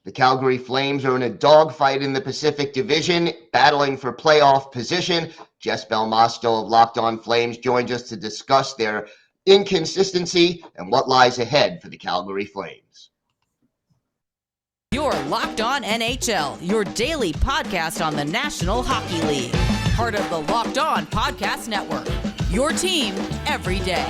The Calgary Flames are in a dogfight in the Pacific Division, battling for playoff position. Jess Belmosto of Locked On Flames joins us to discuss their inconsistency and what lies ahead for the Calgary Flames. You're Locked On NHL, your daily podcast on the National Hockey League. Part of the Locked On Podcast Network, your team every day.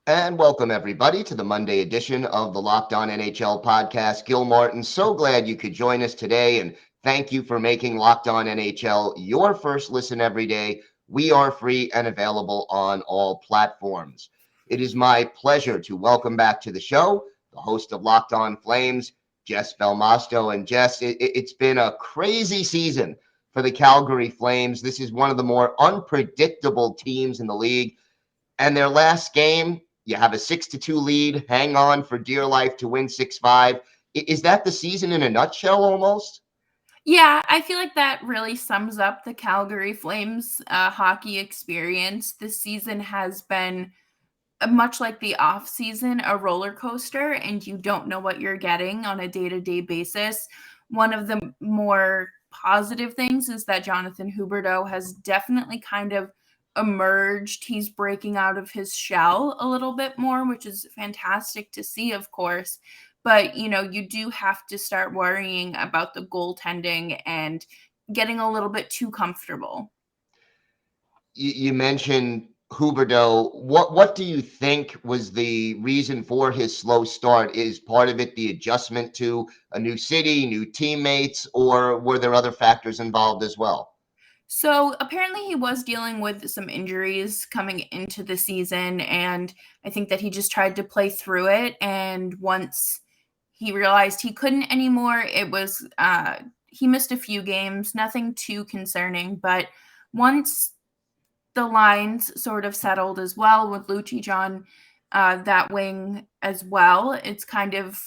And welcome, everybody, to the Monday edition of the Locked On NHL Podcast. Gil Martin, so glad you could join us today, and thank you for making Locked On NHL your first listen every day. We are free and available on all platforms. It is my pleasure to welcome back to the show the host of Locked On Flames, Jess Belmosto. And Jess, it's been a crazy season for the Calgary Flames. This is one of the more unpredictable teams in the league. And their last game, you have a 6-2 lead, hang on for dear life to win 6-5. Is that the season in a nutshell almost? Yeah, I feel like that really sums up the Calgary Flames hockey experience. This season has been much like the off season, a roller coaster, and you don't know what you're getting on a day-to-day basis. One of the more positive things is that Jonathan Huberdeau has definitely kind of emerged. He's breaking out of his shell a little bit more, which is fantastic to see, of course. But, you do have to start worrying about the goaltending and getting a little bit too comfortable. You mentioned Huberdeau. What do you think was the reason for his slow start? Is part of it the adjustment to a new city, new teammates, or were there other factors involved as well? So apparently he was dealing with some injuries coming into the season, and I think that he just tried to play through it. And once he realized he couldn't anymore, it was he missed a few games, nothing too concerning. But once the lines sort of settled as well with Lucic on that wing as well, it's kind of,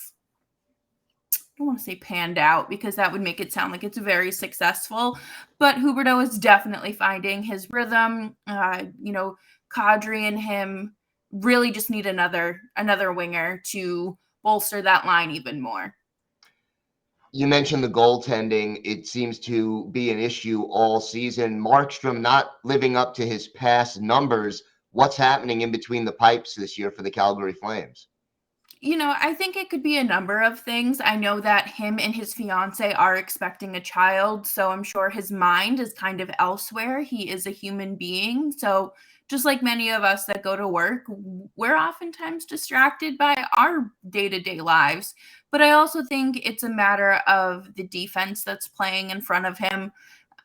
I don't want to say panned out because that would make it sound like it's very successful, but Huberdeau is definitely finding his rhythm. Kadri and him really just need another winger to bolster that line even more. You mentioned the goaltending. It seems to be an issue all season. Markstrom not living up to his past numbers. What's happening in between the pipes this year for the Calgary Flames? I think it could be a number of things. I know that him and his fiance are expecting a child, so I'm sure his mind is kind of elsewhere. He is a human being. So just like many of us that go to work, we're oftentimes distracted by our day-to-day lives. But I also think it's a matter of the defense that's playing in front of him.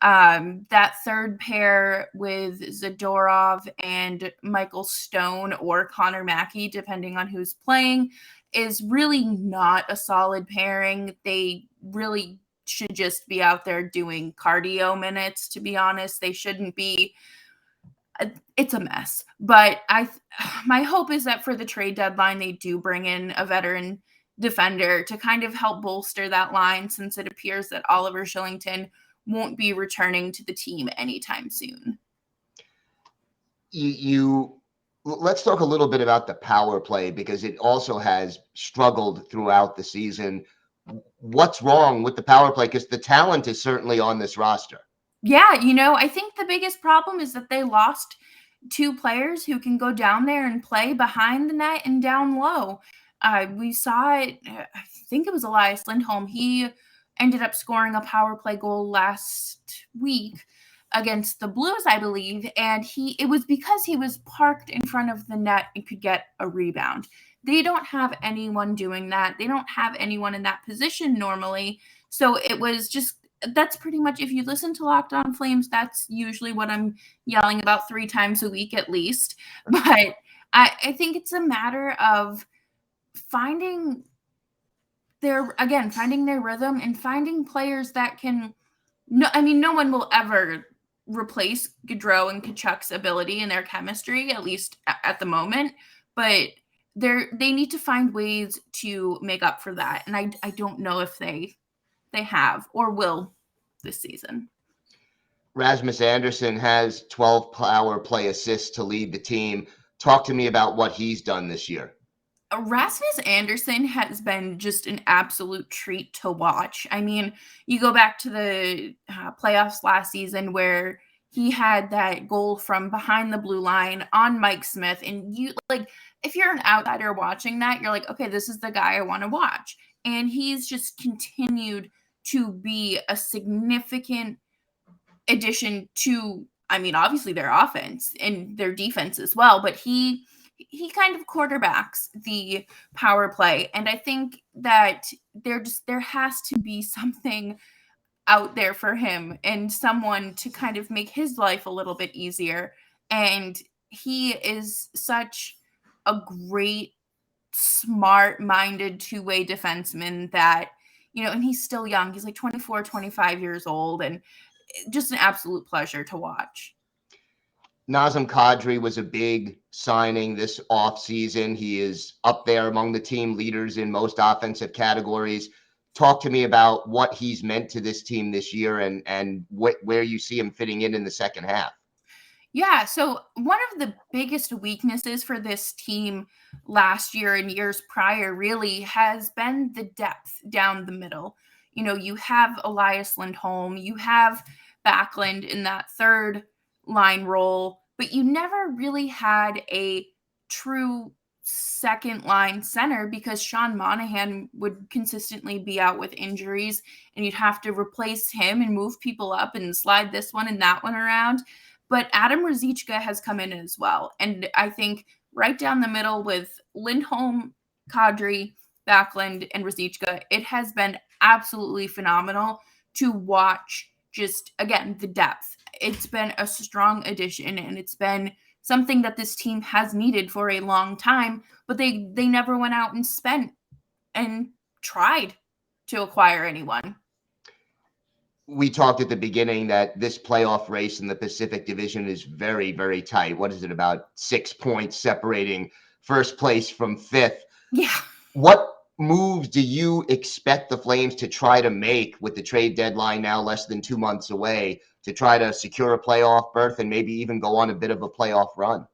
That third pair with Zadorov and Michael Stone or Connor Mackey, depending on who's playing, is really not a solid pairing. They really should just be out there doing cardio minutes, to be honest. They shouldn't be. It's a mess. But my hope is that for the trade deadline, they do bring in a veteran defender to kind of help bolster that line, since it appears that Oliver Kylington won't be returning to the team anytime soon. Let's talk a little bit about the power play, because it also has struggled throughout the season. What's wrong with the power play? Because the talent is certainly on this roster. Yeah, I think the biggest problem is that they lost two players who can go down there and play behind the net and down low. We saw it, I think it was Elias Lindholm. He ended up scoring a power play goal last week against the Blues, I believe, and it was because he was parked in front of the net and could get a rebound. They don't have anyone doing that. They don't have anyone in that position normally. So it was just, that's pretty much, if you listen to Locked On Flames, that's usually what I'm yelling about 3 times a week at least. But I think it's a matter of finding their rhythm and finding players that can, no one will ever replace Gaudreau and Tkachuk's ability and their chemistry, at least at the moment, but they need to find ways to make up for that. And I don't know if they have or will this season. Rasmus Anderson has 12 power play assists to lead the team. Talk to me about what he's done this year. Rasmus Anderson has been just an absolute treat to watch. I mean, you go back to the playoffs last season where he had that goal from behind the blue line on Mike Smith. And you like, if you're an outsider watching that, you're like, okay, this is the guy I want to watch. And he's just continued to be a significant addition to, I mean, obviously their offense and their defense as well, but he kind of quarterbacks the power play. And I think that there has to be something out there for him and someone to kind of make his life a little bit easier. And he is such a great, smart-minded two-way defenseman that, and he's still young. He's like 24, 25 years old, and just an absolute pleasure to watch. Nazem Kadri was a big signing this offseason. He is up there among the team leaders in most offensive categories. Talk to me about what he's meant to this team this year and where you see him fitting in the second half. Yeah, so one of the biggest weaknesses for this team last year and years prior really has been the depth down the middle. You have Elias Lindholm, you have Backlund in that third line role, but you never really had a true second line center because Sean Monahan would consistently be out with injuries and you'd have to replace him and move people up and slide this one and that one around. But Adam Ruzicka has come in as well. And I think right down the middle with Lindholm, Kadri, Backlund, and Ruzicka, it has been absolutely phenomenal to watch just, again, the depth. It's been a strong addition, and it's been something that this team has needed for a long time, but they never went out and spent and tried to acquire anyone. We talked at the beginning that this playoff race in the Pacific Division is very, very tight. What is it, about 6 points separating first place from fifth? Yeah. What moves do you expect the Flames to try to make with the trade deadline now less than 2 months away to try to secure a playoff berth and maybe even go on a bit of a playoff run?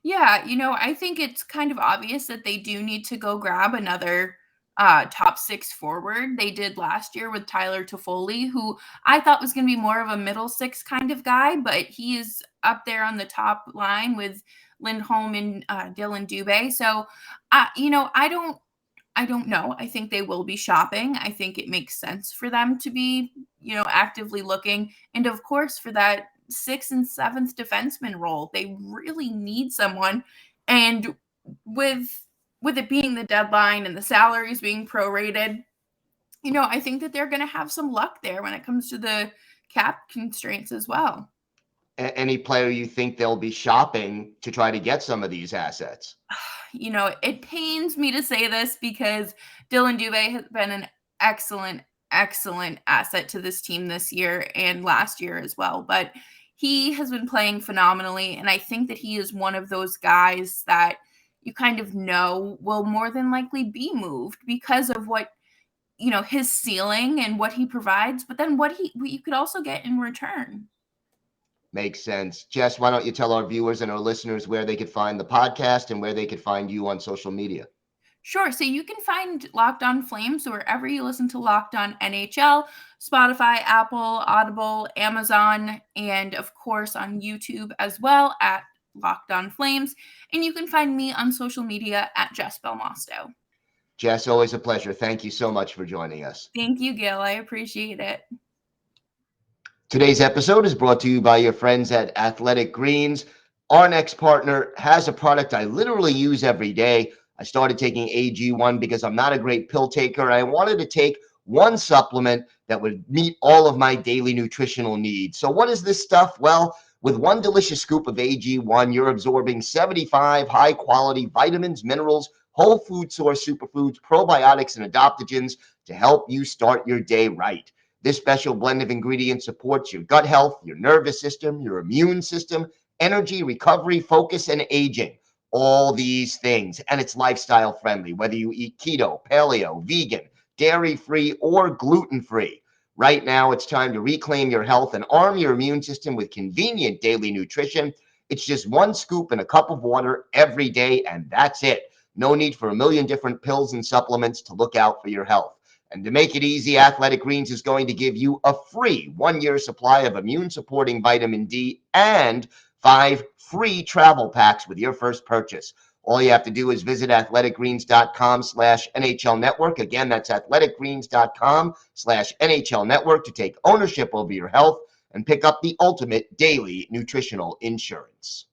Yeah, I think it's kind of obvious that they do need to go grab another top six forward. They did last year with Tyler Toffoli, who I thought was going to be more of a middle six kind of guy, but he is up there on the top line with Lindholm and Dylan Dubé. So, I don't know. I think they will be shopping. I think it makes sense for them to be, actively looking. And of course, for that 6th and 7th defenseman role, they really need someone. And with it being the deadline and the salaries being prorated, I think that they're going to have some luck there when it comes to the cap constraints as well. Any player you think they'll be shopping to try to get some of these assets? It pains me to say this because Dylan Dubé has been an excellent asset to this team this year and last year as well. But he has been playing phenomenally. And I think that he is one of those guys that you kind of know will more than likely be moved because of what, his ceiling and what he provides, but then what you could also get in return. Makes sense. Jess, why don't you tell our viewers and our listeners where they could find the podcast and where they could find you on social media? Sure. So you can find Locked On Flames wherever you listen to Locked On NHL, Spotify, Apple, Audible, Amazon, and of course on YouTube as well at Locked On Flames. And you can find me on social media at Jess Belmosto. Jess, always a pleasure. Thank you so much for joining us. Thank you, Gil. I appreciate it. Today's episode is brought to you by your friends at Athletic Greens. Our next partner has a product I literally use every day. I started taking AG1 because I'm not a great pill taker. I wanted to take one supplement that would meet all of my daily nutritional needs. So what is this stuff? Well, with one delicious scoop of AG1, you're absorbing 75 high-quality vitamins, minerals, whole food source superfoods, probiotics, and adaptogens to help you start your day right. This special blend of ingredients supports your gut health, your nervous system, your immune system, energy, recovery, focus, and aging. All these things. And it's lifestyle friendly, whether you eat keto, paleo, vegan, dairy-free, or gluten-free. Right now, it's time to reclaim your health and arm your immune system with convenient daily nutrition. It's just one scoop in a cup of water every day, and that's it. No need for a million different pills and supplements to look out for your health. And to make it easy, Athletic Greens is going to give you a free 1-year supply of immune-supporting vitamin D and 5 free travel packs with your first purchase. All you have to do is visit athleticgreens.com/NHL Network. Again, that's athleticgreens.com/NHL Network to take ownership over your health and pick up the ultimate daily nutritional insurance.